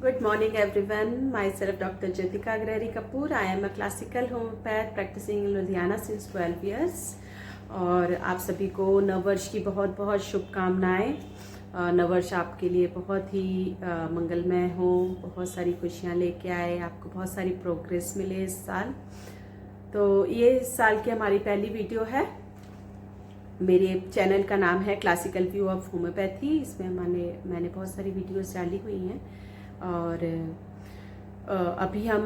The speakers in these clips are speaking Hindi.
Good morning everyone. Myself Dr. Jyotika Agrari Kapoor. I am a classical homeopath practicing in Ludhiana since 12 years. और आप सभी को नववर्ष की बहुत बहुत शुभकामनाएं। नववर्ष आपके लिए बहुत ही मंगलमय हो, बहुत सारी खुशियां लेके आए, आपको बहुत सारी प्रोग्रेस मिले इस साल। तो ये इस साल की हमारी पहली वीडियो है। मेरे चैनल का नाम है क्लासिकल व्यू ऑफ होम्योपैथी। इसमें मैंने बहुत सारी वीडियोस डाली हुई हैं और अभी हम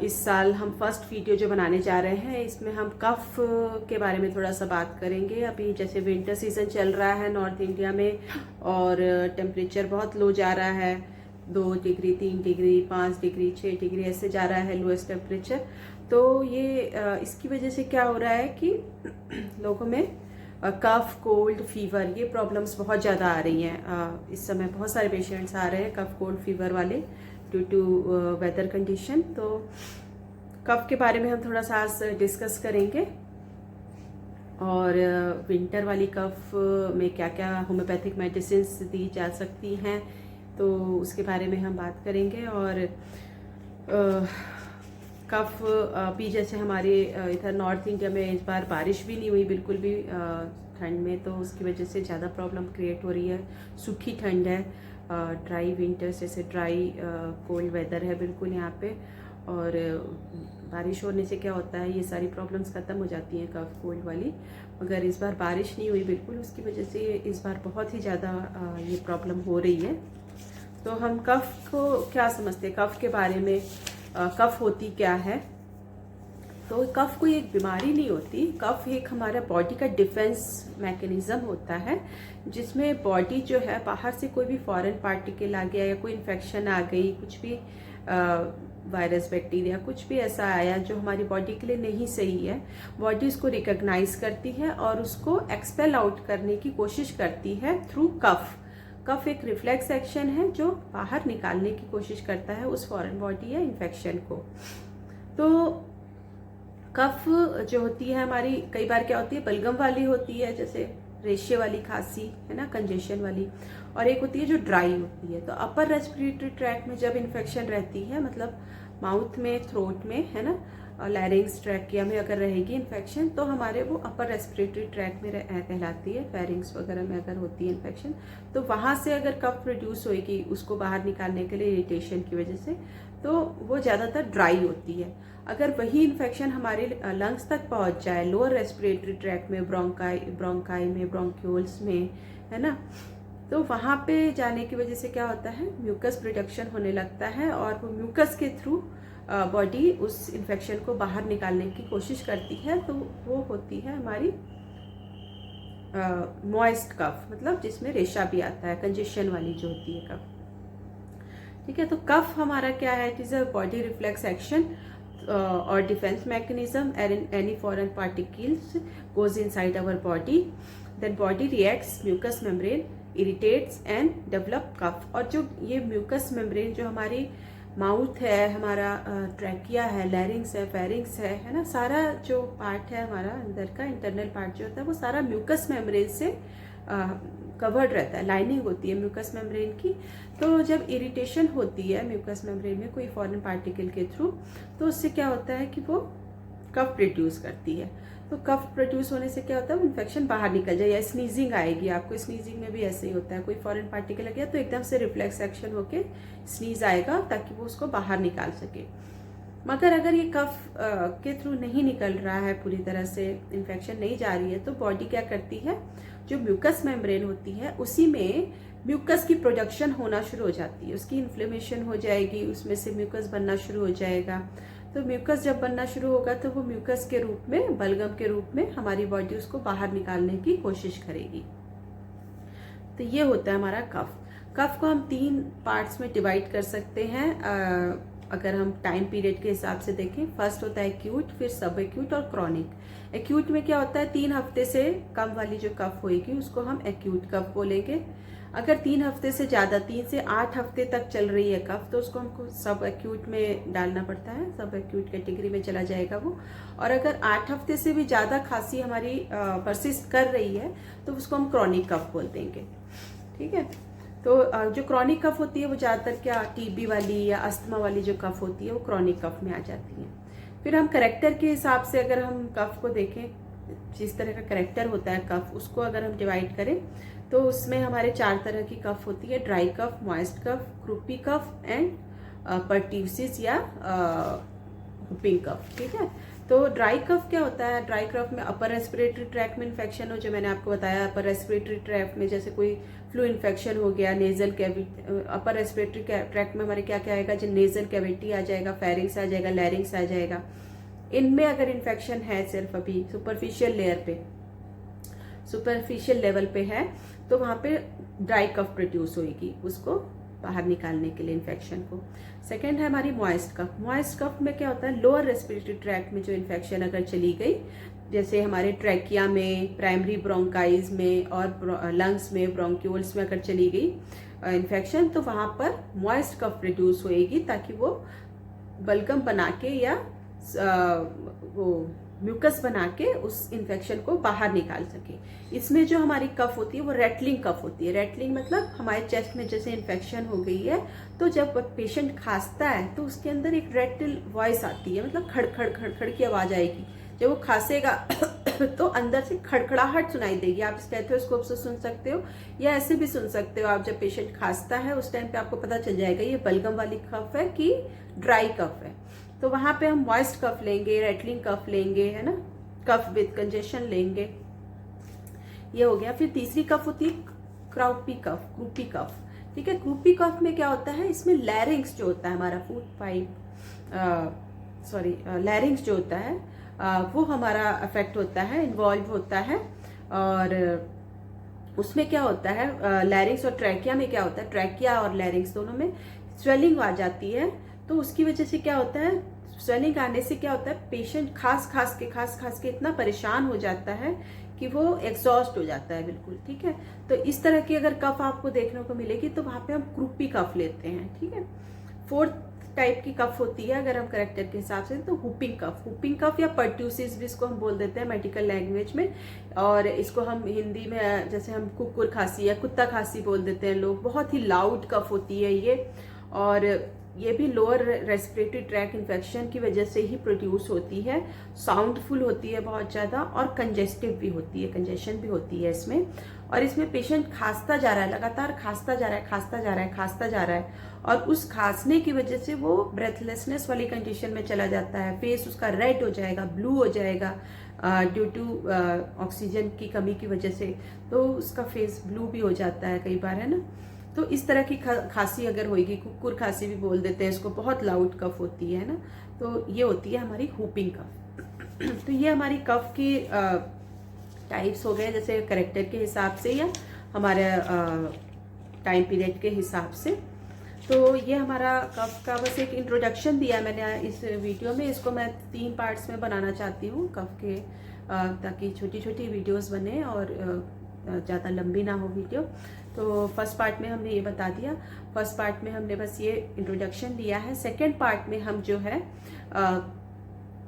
इस साल हम फर्स्ट वीडियो जो बनाने जा रहे हैं इसमें हम कफ के बारे में थोड़ा सा बात करेंगे। अभी जैसे विंटर सीजन चल रहा है नॉर्थ इंडिया में और टेम्परेचर बहुत लो जा रहा है, 2 डिग्री 3 डिग्री 5 डिग्री 6 डिग्री ऐसे जा रहा है लोएस्ट टेम्परेचर। तो ये इसकी वजह से क्या हो रहा है कि लोगों में कफ कोल्ड फीवर ये प्रॉब्लम्स बहुत ज़्यादा आ रही हैं। इस समय बहुत सारे पेशेंट्स आ रहे हैं कफ कोल्ड फीवर वाले ड्यू टू वेदर कंडीशन। तो कफ के बारे में हम थोड़ा सा आज डिस्कस करेंगे और विंटर वाली कफ में क्या क्या होम्योपैथिक मेडिसिन दी जा सकती हैं तो उसके बारे में हम बात करेंगे। और कफ अभी जैसे हमारे इधर नॉर्थ इंडिया में इस बार बारिश भी नहीं हुई बिल्कुल भी ठंड में, तो उसकी वजह से ज़्यादा प्रॉब्लम क्रिएट हो रही है। सूखी ठंड है, ड्राई विंटर्स जैसे ड्राई कोल्ड वेदर है बिल्कुल यहाँ पे। और बारिश होने से क्या होता है ये सारी प्रॉब्लम्स ख़त्म हो जाती हैं कफ कोल्ड वाली। मगर इस बार बारिश नहीं हुई बिल्कुल, उसकी वजह से इस बार बहुत ही ज़्यादा ये प्रॉब्लम हो रही है। तो हम कफ को क्या समझते हैं, कफ के बारे में कफ होती क्या है। तो कफ कोई एक बीमारी नहीं होती, कफ एक हमारा बॉडी का डिफेंस मैकेनिज्म होता है जिसमें बॉडी जो है बाहर से कोई भी फॉरेन पार्टिकल आ गया या कोई इन्फेक्शन आ गई, कुछ भी वायरस बैक्टीरिया कुछ भी ऐसा आया जो हमारी बॉडी के लिए नहीं सही है, बॉडी उसको रिकॉग्नाइज करती है और उसको एक्सपेल आउट करने की कोशिश करती है थ्रू कफ। कफ एक रिफ्लेक्स एक्शन है जो बाहर निकालने की कोशिश करता है उस फॉरेन बॉडी या इन्फेक्शन को। तो कफ जो होती है हमारी कई बार क्या होती है बलगम वाली होती है, जैसे रेशे वाली खांसी है ना, कंजेशन वाली, और एक होती है जो ड्राई होती है। तो अपर रेस्पिरेटरी ट्रैक में जब इन्फेक्शन रहती है, मतलब माउथ में थ्रोट में है ना, लैरिंग्स ट्रैकिया में अगर रहेगी इन्फेक्शन तो हमारे वो अपर रेस्पिरेटरी ट्रैक में कहलाती है। फेरिंग्स वगैरह में अगर होती है इन्फेक्शन तो वहाँ से अगर कफ प्रोड्यूस होएगी उसको बाहर निकालने के लिए इरिटेशन की वजह से, तो वो ज़्यादातर ड्राई होती है। अगर वही इन्फेक्शन हमारे लंग्स तक पहुँच जाए, लोअर रेस्पिरेटरी ट्रैक में, ब्रोंकाई में, ब्रोंक्यूल्स में है ना, तो वहाँ पे जाने की वजह से क्या होता है म्यूकस प्रोडक्शन होने लगता है और वो म्यूकस के थ्रू बॉडी उस इन्फेक्शन को बाहर निकालने की कोशिश करती है। तो वो होती है हमारी मॉइस्ट कफ, मतलब जिसमें रेशा भी आता है, कंजेशन वाली जो होती है कफ। ठीक है, तो कफ हमारा क्या है, it is a body reflex action और defence mechanism any foreign particles goes inside our body, then body reacts, mucus membrane irritates and develop cough. और जो ये म्यूकस मेम्ब्रेन जो हमारी माउथ है, हमारा ट्रैकिया है, लैरिंग्स है, फेरिंग्स है ना, सारा जो पार्ट है हमारा अंदर का इंटरनल पार्ट जो होता है वो सारा म्यूकस मेम्ब्रेन से कवर्ड रहता है, लाइनिंग होती है म्यूकस मेम्ब्रेन की। तो जब इरिटेशन होती है म्यूकस मेम्ब्रेन में कोई फॉरेन पार्टिकल के थ्रू, तो उससे क्या होता है कि वो कफ प्रोड्यूस करती है। तो कफ प्रोड्यूस होने से क्या होता है, इन्फेक्शन बाहर निकल जाए या स्नीजिंग आएगी आपको। स्नीजिंग में भी ऐसे ही होता है, कोई फॉरेन पार्टिकल लग गया तो एकदम से रिफ्लेक्स एक्शन होके स्नीज आएगा ताकि वो उसको बाहर निकाल सके। मगर अगर ये कफ के थ्रू नहीं निकल रहा है, पूरी तरह से इन्फेक्शन नहीं जा रही है, तो बॉडी क्या करती है, जो म्यूकस मेम्ब्रेन होती है उसी में म्यूकस की प्रोडक्शन होना शुरू हो जाती है, उसकी इन्फ्लेमेशन हो जाएगी, उसमें से म्यूकस बनना शुरू हो जाएगा। तो म्यूकस जब बनना शुरू होगा तो वो म्यूकस के रूप में, बलगम के रूप में हमारी बॉडी उसको बाहर निकालने की कोशिश करेगी। तो ये होता है हमारा कफ। कफ को हम 3 पार्ट्स में डिवाइड कर सकते हैं अगर हम टाइम पीरियड के हिसाब से देखें। फर्स्ट होता है एक्यूट, फिर सब एक्यूट और क्रॉनिक। एक्यूट में क्या होता है, 3 हफ्ते से कम वाली जो कफ होएगी उसको हम एक्यूट कफ बोलेंगे। अगर 3 हफ्ते से ज़्यादा, 3 से 8 हफ्ते तक चल रही है कफ, तो उसको हमको सब एक्यूट में डालना पड़ता है, सब एक्यूट कैटेगरी में चला जाएगा वो। और अगर 8 हफ्ते से भी ज़्यादा खांसी हमारी परसिस्ट कर रही है तो उसको हम क्रॉनिक कफ बोल देंगे। ठीक है, तो जो क्रॉनिक कफ होती है वो ज़्यादातर क्या टीबी वाली या अस्थमा वाली जो कफ होती है वो क्रॉनिक कफ में आ जाती है। फिर हम करेक्टर के हिसाब से अगर हम कफ को देखें, जिस तरह का करेक्टर होता है कफ, उसको अगर हम डिवाइड करें तो उसमें हमारे 4 तरह की कफ होती है: dry cough, moist cough, क्रूपी cough and pertussis या हुपिंग कफ। ठीक है, तो ड्राई कफ क्या होता है? ड्राई कफ में अपर रेस्पिरेटरी ट्रैक में इन्फेक्शन हो, जो मैंने आपको बताया अपर रेस्पिरेटरी ट्रैक में जैसे कोई फ्लू इन्फेक्शन हो गया, nasal cavity, upper respiratory tract में हमारे क्या क्या आएगा, जो नेजल कैविटी आ जाएगा, फेरिंग्स आ जाएगा, लैरिंग्स आ जाएगा। इनमें अगर इन्फेक्शन है सिर्फ अभी सुपरफिशियल लेयर पे, सुपरफिशियल लेवल पे है, तो वहां पे ड्राई कफ प्रोड्यूस होगी उसको बाहर निकालने के लिए इन्फेक्शन को। सेकेंड है हमारी मॉइस्ट कफ। मॉइस्ट कफ में क्या होता है? लोअर रेस्पिरेटरी ट्रैक्ट में जो इन्फेक्शन अगर चली गई, जैसे हमारे ट्रैकिया में, प्राइमरी ब्रोंकाइज में और लंग्स में, ब्रोंक्यूल्स में अगर चली गई इन्फेक्शन, तो वहां पर मॉइस्ट कफ प्रोड्यूस होएगी ताकि वो बलगम बना के या वो म्यूकस बना के उस इन्फेक्शन को बाहर निकाल सके। इसमें जो हमारी कफ होती है वो रेटलिंग कफ होती है। रेटलिंग मतलब हमारे चेस्ट में जैसे इन्फेक्शन हो गई है, तो जब पेशेंट खांसता है तो उसके अंदर एक रेटल वॉइस आती है, मतलब खड़खड़ खड़खड़ की आवाज आएगी। जब वो खांसेगा तो अंदर से खड़खड़ाहट सुनाई देगी। आप स्टेथोस्कोप से सुन सकते हो या ऐसे भी सुन सकते हो। आप जब पेशेंट खांसता है उस टाइम पे आपको पता चल जाएगा ये बलगम वाली कफ है कि ड्राई कफ है। तो वहां पे हम मॉइस्ट कफ लेंगे, रेटलिंग कफ लेंगे, है ना, कफ विद कंजेशन लेंगे। ये हो गया। फिर तीसरी कफ होती है क्राउपी कफ, क्रूपी कफ। ठीक है, क्रूपी कफ में क्या होता है? इसमें लैरिंग्स जो होता है हमारा फूड पाइप, लैरिंग्स जो होता है वो हमारा अफेक्ट होता है, इन्वॉल्व होता है। और उसमें क्या होता है, लैरिंग्स और ट्रैकिया में क्या होता है, ट्रैकिया और लैरिंग्स दोनों में स्वेलिंग आ जाती है। तो उसकी वजह से क्या होता है, स्वेलिंग आने से क्या होता है, पेशेंट खास खास के इतना परेशान हो जाता है कि वो एग्जॉस्ट हो जाता है बिल्कुल। ठीक है, तो इस तरह की अगर कफ आपको देखने को मिलेगी तो वहां पे हम क्रूपी कफ लेते हैं। ठीक है, फोर्थ टाइप की कफ होती है अगर हम करेक्टर के हिसाब से, तो हुपिंग कफ। हुपिंग कफ या परट्यूसिस भी इसको हम बोल देते हैं मेडिकल लैंग्वेज में, और इसको हम हिंदी में जैसे हम कुकुर खांसी या कुत्ता खांसी बोल देते हैं लोग। बहुत ही लाउड कफ होती है ये, और ये भी लोअर रेस्पिरेटरी ट्रैक इन्फेक्शन की वजह से ही प्रोड्यूस होती है। साउंडफुल होती है बहुत ज़्यादा, और कंजेस्टिव भी होती है, कंजेशन भी होती है इसमें। और इसमें पेशेंट खांसता जा रहा है, लगातार खांसता जा रहा है, खांसता जा रहा है, खांसता जा रहा है, और उस खांसने की वजह से वो ब्रेथलेसनेस वाली कंडीशन में चला जाता है। फेस उसका रेड हो जाएगा, ब्लू हो जाएगा ड्यू टू ऑक्सीजन की कमी की वजह से, तो उसका फेस ब्लू भी हो जाता है कई बार, है ना। तो इस तरह की खांसी अगर होगी, कुकुर खांसी भी बोल देते हैं इसको, बहुत लाउड कफ होती है ना, तो ये होती है हमारी हुपिंग कफ। तो ये हमारी कफ की टाइप्स हो गए, जैसे करेक्टर के हिसाब से या हमारे टाइम पीरियड के हिसाब से। तो ये हमारा कफ का बस एक इंट्रोडक्शन दिया मैंने इस वीडियो में। इसको मैं 3 पार्ट्स में बनाना चाहती हूँ कफ के, ताकि छोटी छोटी वीडियोस बने और ज़्यादा लंबी ना हो वीडियो। तो फर्स्ट पार्ट में हमने ये बता दिया, फर्स्ट पार्ट में हमने बस ये इंट्रोडक्शन दिया है। सेकेंड पार्ट में हम जो है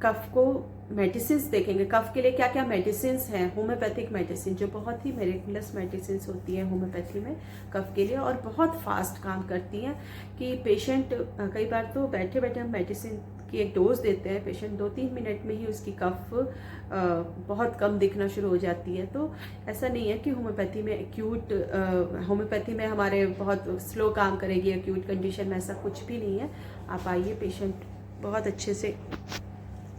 कफ को मेडिसिन देखेंगे। कफ के लिए क्या क्या मेडिसिन हैं, होम्योपैथिक मेडिसिन जो बहुत ही मेरेकुलस मेडिसिन होती है होम्योपैथी में कफ के लिए, और बहुत फास्ट काम करती हैं कि पेशेंट कई बार तो बैठे बैठे हम मेडिसिन की एक डोज देते हैं, पेशेंट 2-3 मिनट में ही उसकी कफ बहुत कम दिखना शुरू हो जाती है। तो ऐसा नहीं है कि होम्योपैथी में एक्यूट, होम्योपैथी में हमारे बहुत स्लो काम करेगी एक्यूट कंडीशन में, ऐसा कुछ भी नहीं है। आप आइए पेशेंट बहुत अच्छे से,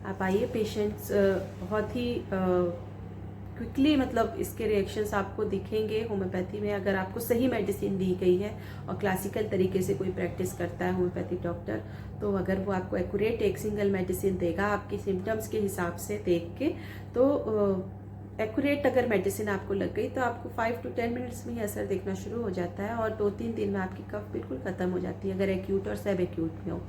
आप आइए पेशेंट्स बहुत ही क्विकली, मतलब इसके रिएक्शंस आपको दिखेंगे होम्योपैथी में अगर आपको सही मेडिसिन दी गई है और क्लासिकल तरीके से कोई प्रैक्टिस करता है होम्योपैथिक डॉक्टर, तो अगर वो आपको एक्यूरेट एक सिंगल मेडिसिन देगा आपकी सिम्टम्स के हिसाब से देख के, तो एक्यूरेट अगर मेडिसिन आपको लग गई तो आपको 5 to 10 मिनट्स में ही असर दिखना शुरू हो जाता है, और 2-3 दिन में आपकी कफ बिल्कुल खत्म हो जाती है अगर एक्यूट और सब एक्यूट में हो।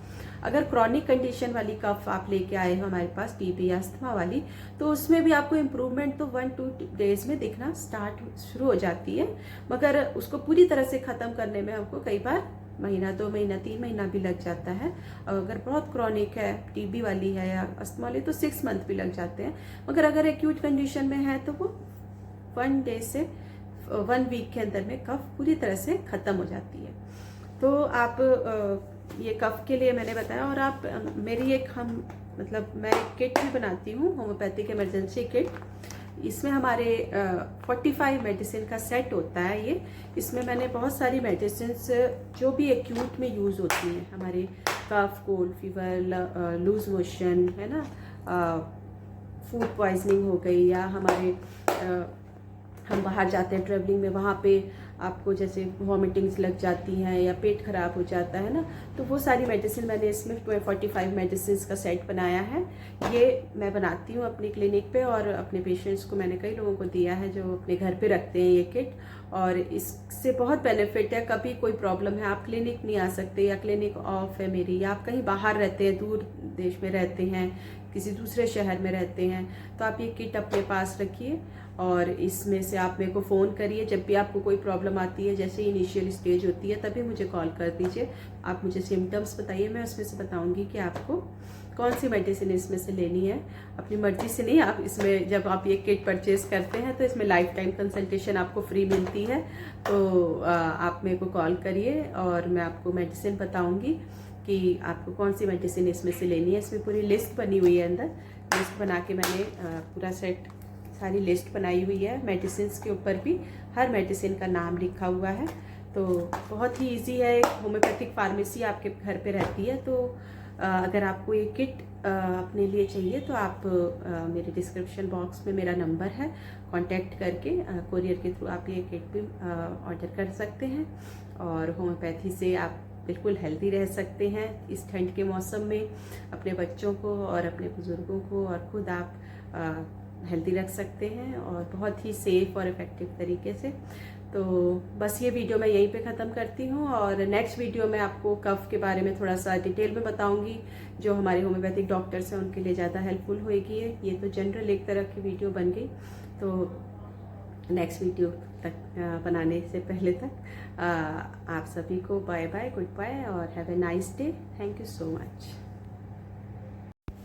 अगर क्रॉनिक कंडीशन वाली कफ आप लेके आए हो हमारे पास, टीबी या अस्थमा वाली, तो उसमें भी आपको इम्प्रूवमेंट तो 1-2 डेज में दिखना स्टार्ट शुरू हो जाती है, मगर उसको पूरी तरह से ख़त्म करने में हमको कई बार महीना, 2 महीना, 3 महीना भी लग जाता है। अगर बहुत क्रॉनिक है, टीबी वाली है या अस्थमा वाली, तो 6 मंथ भी लग जाते हैं। मगर अगर एक्यूट कंडीशन में है तो वो 1 डे से 1 वीक के अंदर में कफ पूरी तरह से ख़त्म हो जाती है। तो आप ये कफ के लिए मैंने बताया। और आप मेरी एक मैं एक किट भी बनाती हूँ, होम्योपैथिक इमरजेंसी किट। इसमें हमारे 45 मेडिसिन का सेट होता है ये। इसमें मैंने बहुत सारी मेडिसिन जो भी एक्यूट में यूज़ होती हैं, हमारे कफ, कोल्ड, फीवर, लूज मोशन, है ना, फूड पॉइजनिंग हो गई, या हमारे हम बाहर जाते हैं ट्रैवलिंग में, वहाँ पे आपको जैसे वॉमिटिंग्स लग जाती हैं या पेट ख़राब हो जाता है ना, तो वो सारी मेडिसिन मैंने इसमें 45 मेडिसिन का सेट बनाया है। ये मैं बनाती हूँ अपनी क्लिनिक पे, और अपने पेशेंट्स को मैंने कई लोगों को दिया है जो अपने घर पे रखते हैं ये किट। और इससे बहुत बेनिफिट है। कभी कोई प्रॉब्लम है, आप क्लिनिक नहीं आ सकते, या क्लिनिक ऑफ है मेरी, या आप कहीं बाहर रहते हैं, दूर देश में रहते हैं, किसी दूसरे शहर में रहते हैं, तो आप ये किट अपने पास रखिए और इसमें से आप मेरे को फ़ोन करिए जब भी आपको कोई प्रॉब्लम आती है। जैसे इनिशियल स्टेज होती है तभी मुझे कॉल कर दीजिए। आप मुझे सिम्टम्स बताइए, मैं उसमें से बताऊंगी कि आपको कौन सी मेडिसिन इसमें से लेनी है। अपनी मर्जी से नहीं, आप इसमें जब आप ये किट परचेज करते हैं तो इसमें लाइफ टाइम कंसल्टेशन आपको फ्री मिलती है। तो आप मेरे को कॉल करिए और मैं आपको मेडिसिन बताऊंगी कि आपको कौन सी मेडिसिन इसमें से लेनी है। इसमें पूरी लिस्ट बनी हुई है, अंदर लिस्ट बना के मैंने पूरा सेट सारी लिस्ट बनाई हुई है। मेडिसिन के ऊपर भी हर मेडिसिन का नाम लिखा हुआ है। तो बहुत ही इजी है। एक होम्योपैथिक फार्मेसी आपके घर पे रहती है। तो अगर आपको ये किट अपने लिए चाहिए तो आप मेरे डिस्क्रिप्शन बॉक्स में मेरा नंबर है, कांटेक्ट करके कोरियर के थ्रू आप ये किट भी ऑर्डर कर सकते हैं। और होम्योपैथी से आप बिल्कुल हेल्दी रह सकते हैं इस ठंड के मौसम में। अपने बच्चों को और अपने बुज़ुर्गों को और खुद आप हेल्दी रख सकते हैं, और बहुत ही सेफ और इफ़ेक्टिव तरीके से। तो बस ये वीडियो मैं यहीं पे ख़त्म करती हूँ, और नेक्स्ट वीडियो में आपको कफ के बारे में थोड़ा सा डिटेल में बताऊँगी, जो हमारे होम्योपैथिक डॉक्टर्स हैं उनके लिए ज़्यादा हेल्पफुल होएगी। ये तो जनरल एक तरह की वीडियो बन गई। तो नेक्स्ट वीडियो तक बनाने से पहले तक आप सभी को बाय बाय, गुड बाय, और have a nice day. Thank you so much.